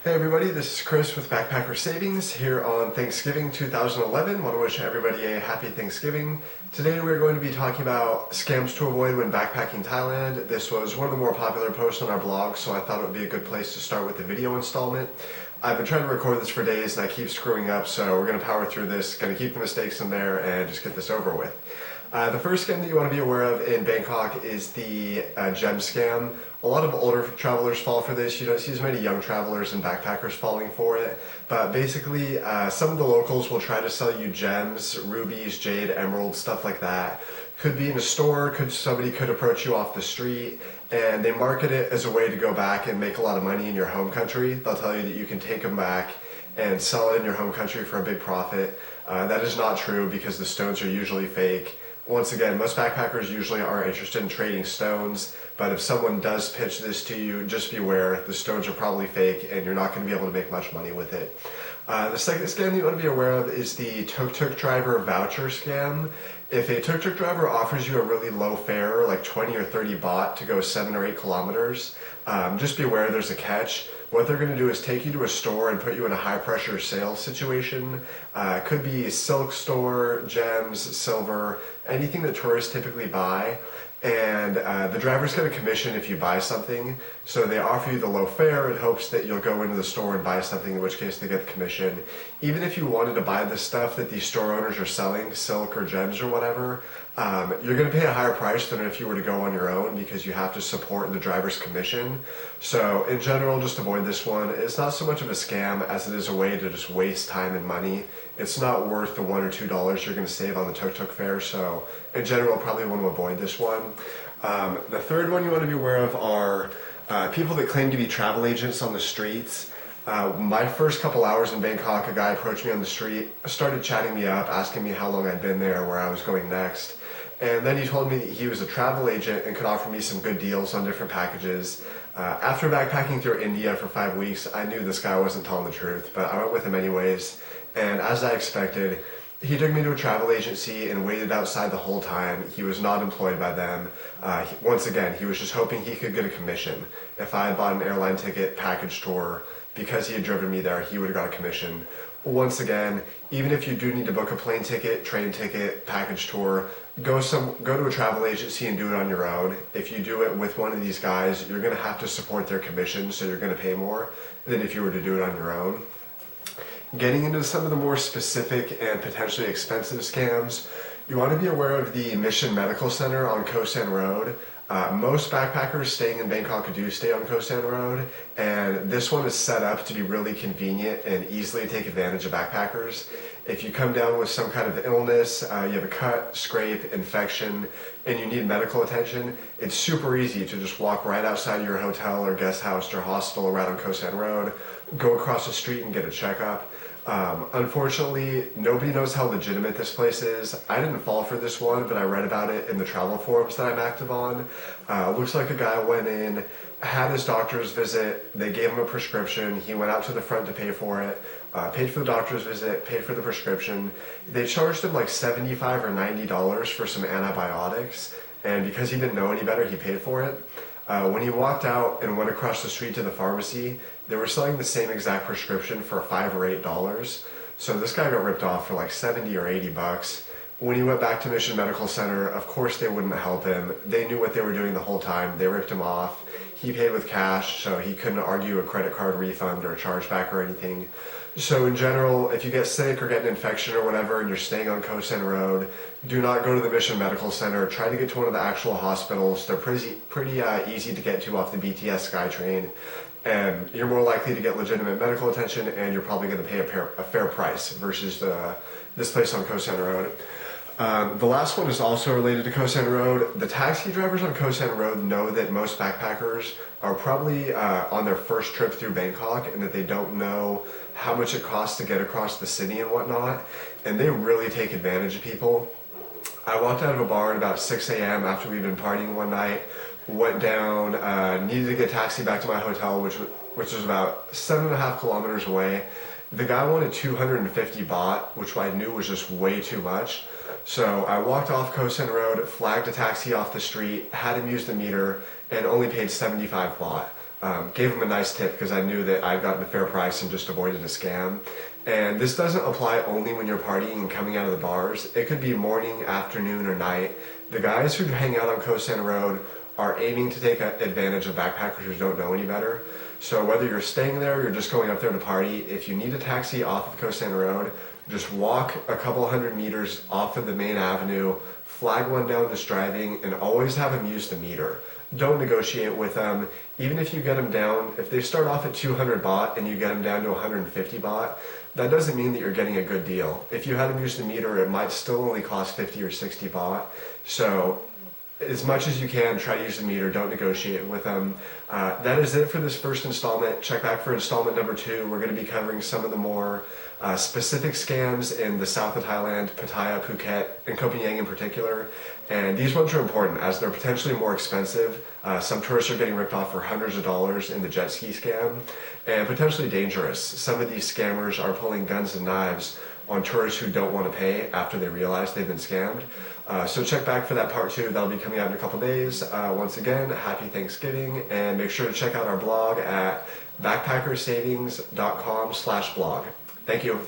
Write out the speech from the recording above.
Hey everybody, this is Chris with Backpacker Savings here on Thanksgiving 2011. Want to wish everybody a happy Thanksgiving. Today we're going to be talking about scams to avoid when backpacking Thailand. This was one of the more popular posts on our blog, so I thought it would be a good place to start with the video installment. I've been trying to record this for days and I keep screwing up, so we're going to power through this, going to keep the mistakes in there and just get this over with. The first scam that you want to be aware of in Bangkok is the gem scam. A lot of older travelers fall for this. You don't see as many young travelers and backpackers falling for it. But basically, some of the locals will try to sell you gems, rubies, jade, emeralds, stuff like that. Could be in a store, somebody could approach you off the street, and they market it as a way to go back and make a lot of money in your home country. They'll tell you that you can take them back and sell it in your home country for a big profit. That is not true because the stones are usually fake. Once again, most backpackers usually aren't interested in trading stones, but if someone does pitch this to you, just beware, the stones are probably fake and you're not going to be able to make much money with it. The second scam you want to be aware of is the tuk-tuk driver voucher scam. If a tuk-tuk driver offers you a really low fare, like 20 or 30 baht to go 7 or 8 kilometers, just beware there's a catch. What they're going to do is take you to a store and put you in a high pressure sales situation. It could be a silk store, gems, silver, anything that tourists typically buy. And the driver's going to commission if you buy something. So they offer you the low fare in hopes that you'll go into the store and buy something, in which case they get the commission. Even if you wanted to buy the stuff that these store owners are selling, silk or gems or whatever, you're going to pay a higher price than if you were to go on your own because you have to support the driver's commission. So in general, just avoid this one. It's not so much of a scam as it is a way to just waste time and money. It's not worth the $1 or $2 you're going to save on the tuk-tuk fare, so in general, probably want to avoid this one. The third one you want to be aware of are people that claim to be travel agents on the streets. My first couple hours in Bangkok, a guy approached me on the street, started chatting me up, asking me how long I'd been there, where I was going next. And then he told me that he was a travel agent and could offer me some good deals on different packages. After backpacking through India for 5 weeks, I knew this guy wasn't telling the truth, but I went with him anyways. And as I expected, he took me to a travel agency and waited outside the whole time. He was not employed by them. Once again, he was just hoping he could get a commission. If I had bought an airline ticket, package tour, because he had driven me there, he would have got a commission. Once again, even if you do need to book a plane ticket, train ticket, package tour, go to a travel agency and do it on your own. If you do it with one of these guys, you're going to have to support their commission, so you're going to pay more than if you were to do it on your own. Getting into some of the more specific and potentially expensive scams, you want to be aware of the Mission Medical Center on Koh San Road. Most backpackers staying in Bangkok do stay on Koh San Road, and this one is set up to be really convenient and easily take advantage of backpackers. If you come down with some kind of illness, you have a cut, scrape, infection, and you need medical attention, it's super easy to just walk right outside of your hotel or guest house or hostel right on Koh San Road, go across the street and get a checkup. Unfortunately, nobody knows how legitimate this place is. I didn't fall for this one, but I read about it in the travel forums that I'm active on. Looks like a guy went in, had his doctor's visit, they gave him a prescription, he went out to the front to pay for it, paid for the doctor's visit, paid for the prescription. They charged him like $75 or $90 for some antibiotics, and because he didn't know any better, he paid for it. When he walked out and went across the street to the pharmacy, they were selling the same exact prescription for $5 or $8. So this guy got ripped off for like 70 or 80 bucks. When he went back to Mission Medical Center, of course they wouldn't help him. They knew what they were doing the whole time. They ripped him off. He paid with cash, so he couldn't argue a credit card refund or a chargeback or anything. So in general, if you get sick or get an infection or whatever and you're staying on Koh San Road, do not go to the Mission Medical Center. Try to get to one of the actual hospitals. They're pretty easy to get to off the BTS SkyTrain. And you're more likely to get legitimate medical attention, and you're probably going to pay a fair price versus this place on Koh San Road. The last one is also related to Koh San Road. The taxi drivers on Koh San Road know that most backpackers are probably on their first trip through Bangkok and that they don't know how much it costs to get across the city and whatnot, and they really take advantage of people. I walked out of a bar at about 6 a.m. after we'd been partying one night, went down, needed to get a taxi back to my hotel, which was about 7.5 kilometers away. The guy wanted 250 baht, which I knew was just way too much. So I walked off Koh San Road, flagged a taxi off the street, had him use the meter, and only paid 75 baht. gave them a nice tip because I knew that I'd gotten a fair price and just avoided a scam. And this doesn't apply only when you're partying and coming out of the bars. It could be morning, afternoon, or night. The guys who hang out on Koh Santa Road are aiming to take advantage of backpackers who don't know any better. So whether you're staying there or you're just going up there to party, if you need a taxi off of Koh Santa Road, just walk a couple hundred meters off of the main avenue, flag one down that's driving, and always have them use the meter. Don't negotiate with them. Even if you get them down, if they start off at 200 baht and you get them down to 150 baht, that doesn't mean that you're getting a good deal. If you had them use the meter, it might still only cost 50 or 60 baht. So as much as you can, try to use the meter, don't negotiate with them. That is it for this first installment. Check back for installment number 2. We're going to be covering some of the more specific scams in the south of Thailand, Pattaya, Phuket, and Koh Phangan in particular. And these ones are important as they're potentially more expensive. Some tourists are getting ripped off for hundreds of dollars in the jet ski scam, and potentially dangerous. Some of these scammers are pulling guns and knives on tourists who don't want to pay after they realize they've been scammed. So check back for that part 2. That'll be coming out in a couple days. Once again, happy Thanksgiving, and make sure to check out our blog at backpackersavings.com/blog. Thank you.